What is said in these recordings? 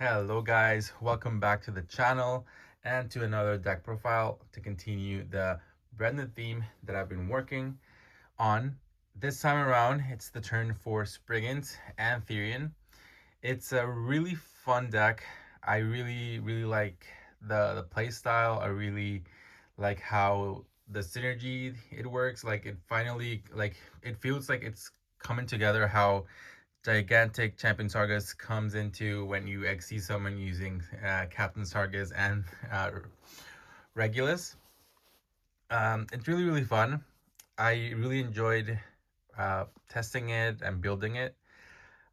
Hello guys, welcome back to the channel and to another deck profile to continue the branded theme that I've been working on. This time around, it's the turn for Springans and Therion. It's a really fun deck. I really like the play style. I really like how the synergy it works. Like it finally, like it feels like it's coming together, how gigantic Champion Sargas comes into when you XC someone using Captain Sargas and Regulus. It's really fun. I really enjoyed testing it and building it.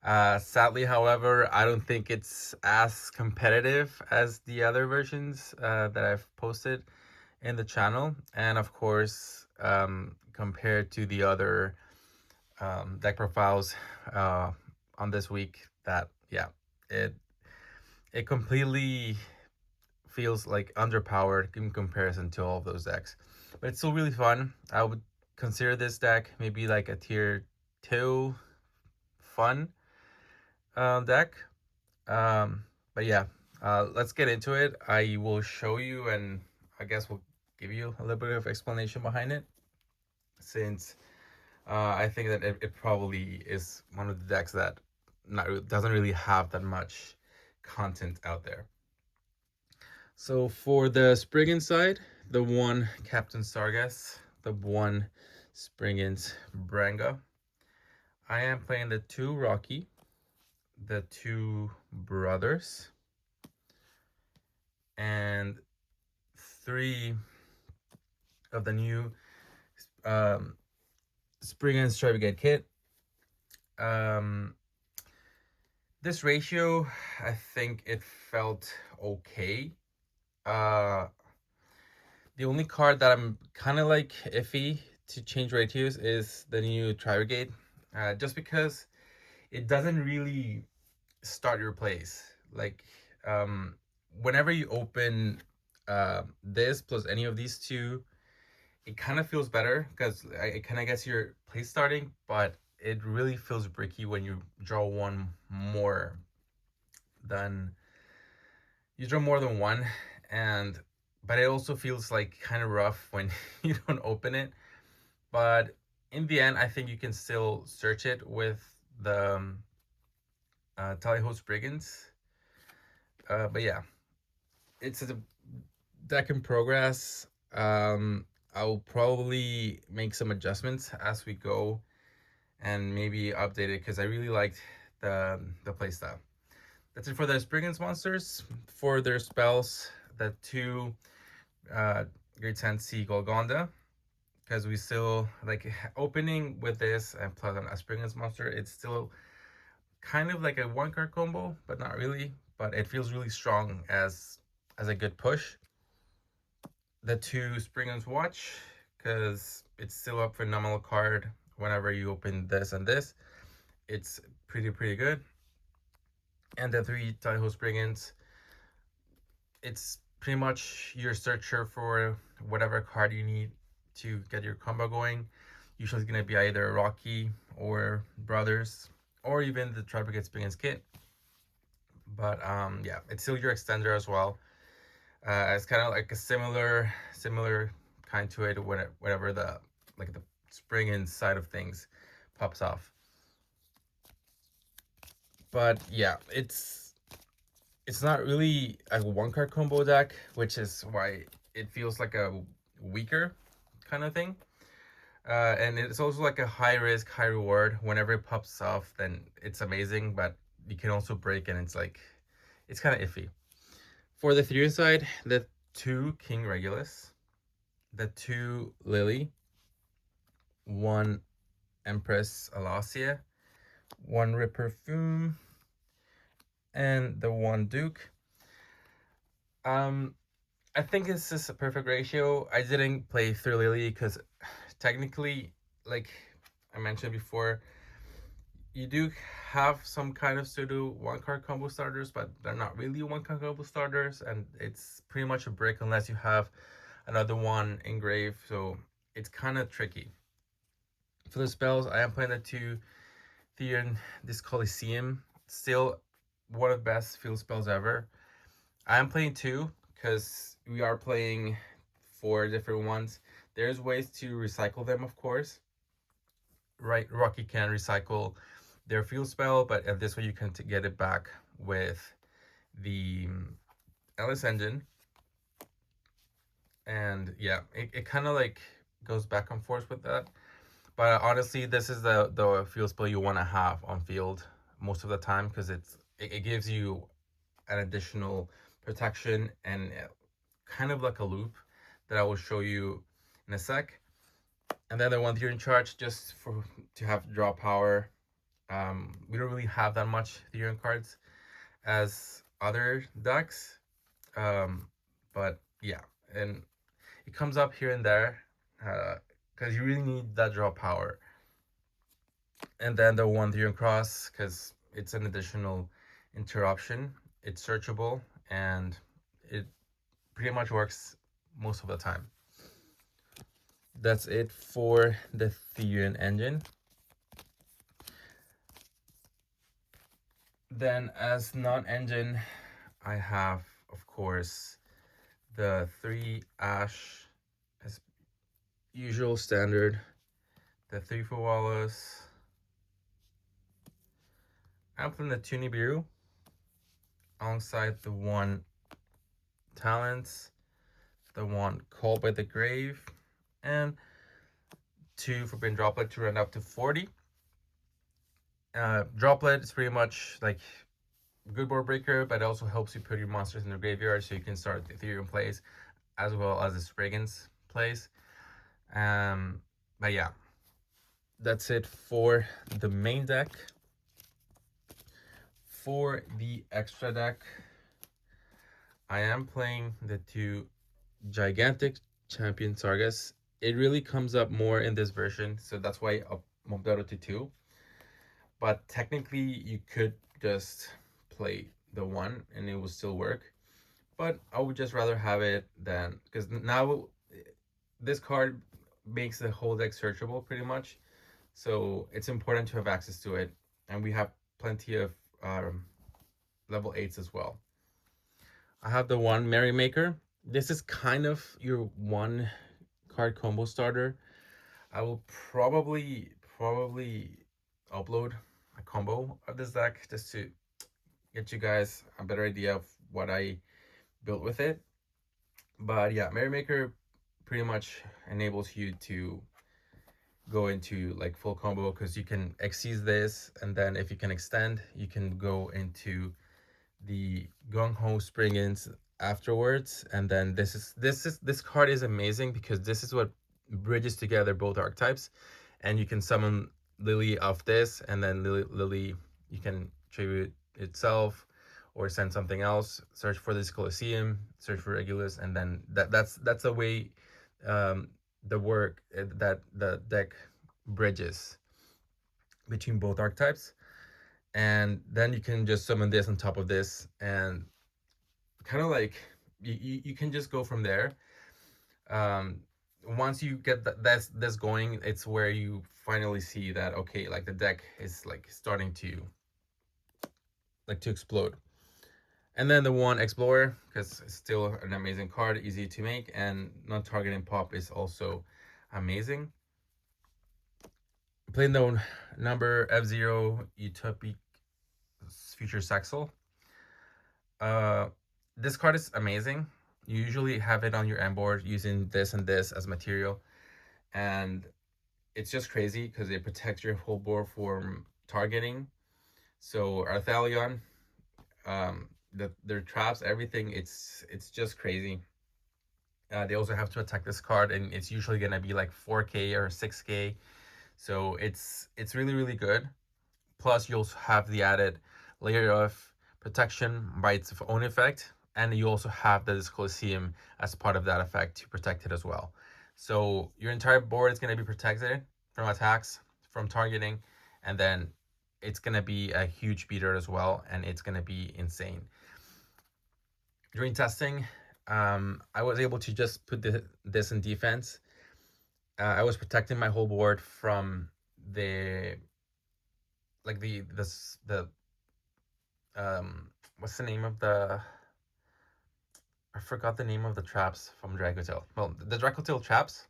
Sadly, however, I don't think it's as competitive as the other versions that I've posted in the channel, and of course, compared to the other deck profiles on this week, that yeah, it it completely feels like underpowered in comparison to all of those decks, but it's still really fun. I would consider this deck maybe like a tier 2 fun deck. But yeah, let's get into it. I will show you, and I guess we'll give you a little bit of explanation behind it, since I think that it probably is one of the decks that doesn't really have that much content out there. So for the Spriggan side, the one Captain Sargas, the one Springans Branga. I am playing the two Rocky, the two Brothers, and three of the new um, Springans Brigade kit. This ratio, I think it felt okay. The only card that I'm kind of like iffy to change ratios is the new Brigade, just because it doesn't really start your plays. Like, whenever you open this plus any of these two, it kind of feels better because it kind of gets your play starting, but it really feels bricky when you draw one more than one, and but it also feels like kind of rough when you don't open it. But in the end, I think you can still search it with the Tally-Ho Spriggans. But yeah, it's a deck in progress. I'll probably make some adjustments as we go and maybe update it because I really liked the playstyle. That's it for the Spriggans monsters. For their spells, the two Great Sea Golgonda, because we still like opening with this and plus a Spriggans monster. It's still kind of like a one card combo, but not really. But it feels really strong as a good push. The two Springans Watch, because it's still a phenomenal card whenever you open this and this. It's pretty good. And the three Taiho Springans, it's pretty much your searcher for whatever card you need to get your combo going. Usually it's going to be either Rocky or Brothers or even the Brigade Springans kit. But yeah, it's still your extender as well. It's kind of like a similar kind to it whenever the like the Springans side of things pops off. But yeah, it's not really a one card combo deck, which is why it feels like a weaker kind of thing. And it's also like a high risk, high reward. Whenever it pops off, then it's amazing, but you can also break, and it's like it's kind of iffy. For the Therion side, the two King Regulus, the two Lily, one Empress Alasia, one Ripper Fume, and the one Duke. I think this is a perfect ratio. I didn't play through Lily because technically, like I mentioned before, you do have some kind of pseudo one card combo starters, but they're not really one card combo starters, and it's pretty much a brick unless you have another one engraved, so it's kind of tricky. For the spells, I am playing the two Therion this Coliseum. Still one of the best field spells ever. I'm playing two because we are playing four different ones. There's ways to recycle them, of course. Right, Rocky can recycle their field spell, but at this way you can get it back with the LS engine. And yeah, it kind of like goes back and forth with that. But honestly, this is the field spell you want to have on field most of the time because it gives you an additional protection and kind of like a loop that I will show you in a sec. And then the one Therion charge just for to have draw power. We don't really have that much Therion cards as other decks, but yeah, and it comes up here and there because you really need that draw power. And then the one Therion cross because it's an additional interruption. It's searchable and it pretty much works most of the time. That's it for the Therion engine. Then as non-engine, I have, of course, the 3 Ash as usual standard, the 3 for Wallace. I'm playing the 2 Nibiru alongside the 1 Talents, the 1 Called by the Grave, and 2 Forbidden Droplet to run up to 40. Droplet is pretty much like good board breaker, but it also helps you put your monsters in the graveyard so you can start the Therion plays as well as the Springans plays. But yeah, that's it for the main deck. For the extra deck, I am playing the 2 gigantic champion Sargas. It really comes up more in this version, so that's why I bumped out to 2. But technically, you could just play the 1 and it will still work. But I would just rather have it than because now this card makes the whole deck searchable pretty much. So it's important to have access to it, and we have plenty of level 8s as well. I have the 1 Merrymaker. This is kind of your 1 card combo starter. I will probably upload a combo of this deck just to get you guys a better idea of what I built with it. But yeah, Merrymaker pretty much enables you to go into like full combo because you can exceed this, and then if you can extend, you can go into the Gung Ho Springans afterwards. And then this card is amazing because this is what bridges together both archetypes, and you can summon Lily off this, and then Lily you can tribute itself or send something else, search for this Colosseum, search for Regulus, and then that's the way the work that the deck bridges between both archetypes. And then you can just summon this on top of this, and kind of like you can just go from there. Once you get this going, it's where you finally see that okay, like the deck is like starting to explode. And then the 1 Explorer, because it's still an amazing card, easy to make, and non-targeting pop is also amazing. Playing the number F0 Utopic Future Saxel. This card is amazing. You usually have it on your end board using this and this as material, and it's just crazy because it protects your whole board from targeting. So Arthalion, their traps, everything, it's just crazy. They also have to attack this card, and it's usually gonna be like 4K or 6K. So it's really good. Plus, you'll have the added layer of protection by its own effect, and you also have the Colosseum as part of that effect to protect it as well. So your entire board is going to be protected from attacks, from targeting, and then it's going to be a huge beater as well, and it's going to be insane. During testing, I was able to just put this in defense. I was protecting my whole board from the what's the name of the, I forgot the name of the traps from Dracotail. Well, the Dracotail traps,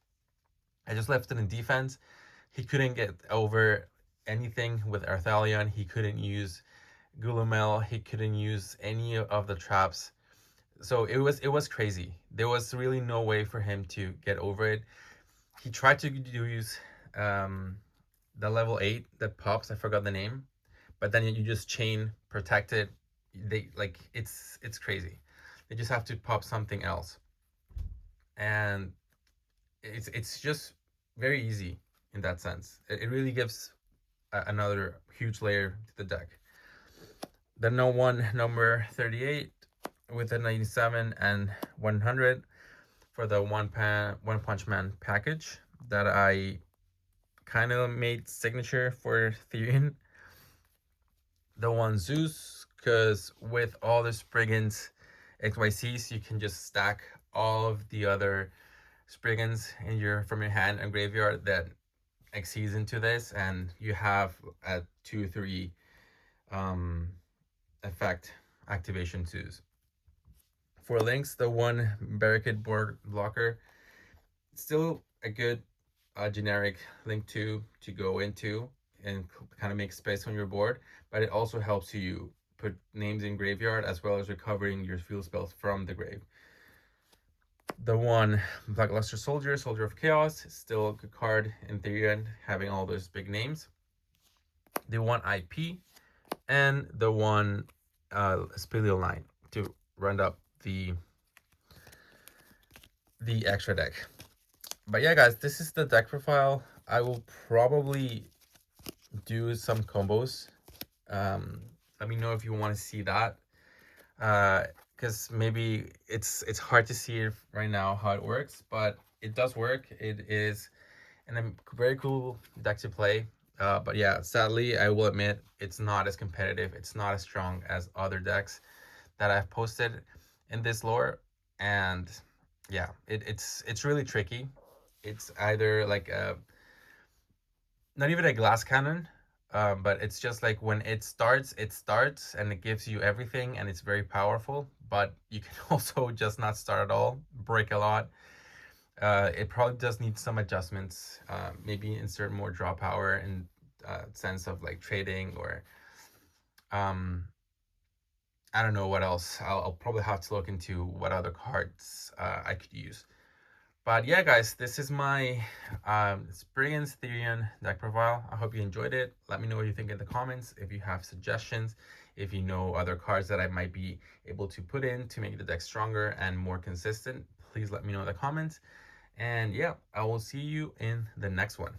I just left it in defense. He couldn't get over anything with Arthalion. He couldn't use Gulumel. He couldn't use any of the traps. So it was crazy. There was really no way for him to get over it. He tried to use um, the level 8 that pops. I forgot the name, but then you just chain protect it. They like it's crazy. They just have to pop something else, and it's just very easy in that sense. It really gives another huge layer to the deck. The no one number 38 with a 97 and 100 for the one punch man package that I kind of made signature for Therion. The one Zeus, because with all the Spriggans XYCs, you can just stack all of the other Spriggans in your from your hand and graveyard that exceeds into this, and you have a 2-3 effect activation twos. For links, the one barricade board blocker, still a good generic link to go into and kind of make space on your board, but it also helps you put names in graveyard as well as recovering your field spells from the grave. The one Blackluster Soldier, Soldier of Chaos, still a good card in Therion, having all those big names. The one IP, and the one Speleal Knight to round up the extra deck. But yeah, guys, this is the deck profile. I will probably do some combos. Let me know if you want to see that, because maybe it's hard to see it right now how it works, but it does work. It is a very cool deck to play. But yeah, sadly, I will admit it's not as competitive. It's not as strong as other decks that I've posted in this lore, and yeah, it's really tricky. It's either like a not even a glass cannon, but it's just like when it starts and it gives you everything and it's very powerful, but you can also just not start at all, break a lot. It probably does need some adjustments, maybe insert more draw power in sense of like trading, or I don't know what else. I'll probably have to look into what other cards I could use. But yeah, guys, this is my Springans Therion deck profile. I hope you enjoyed it. Let me know what you think in the comments. If you have suggestions, if you know other cards that I might be able to put in to make the deck stronger and more consistent, please let me know in the comments. And yeah, I will see you in the next one.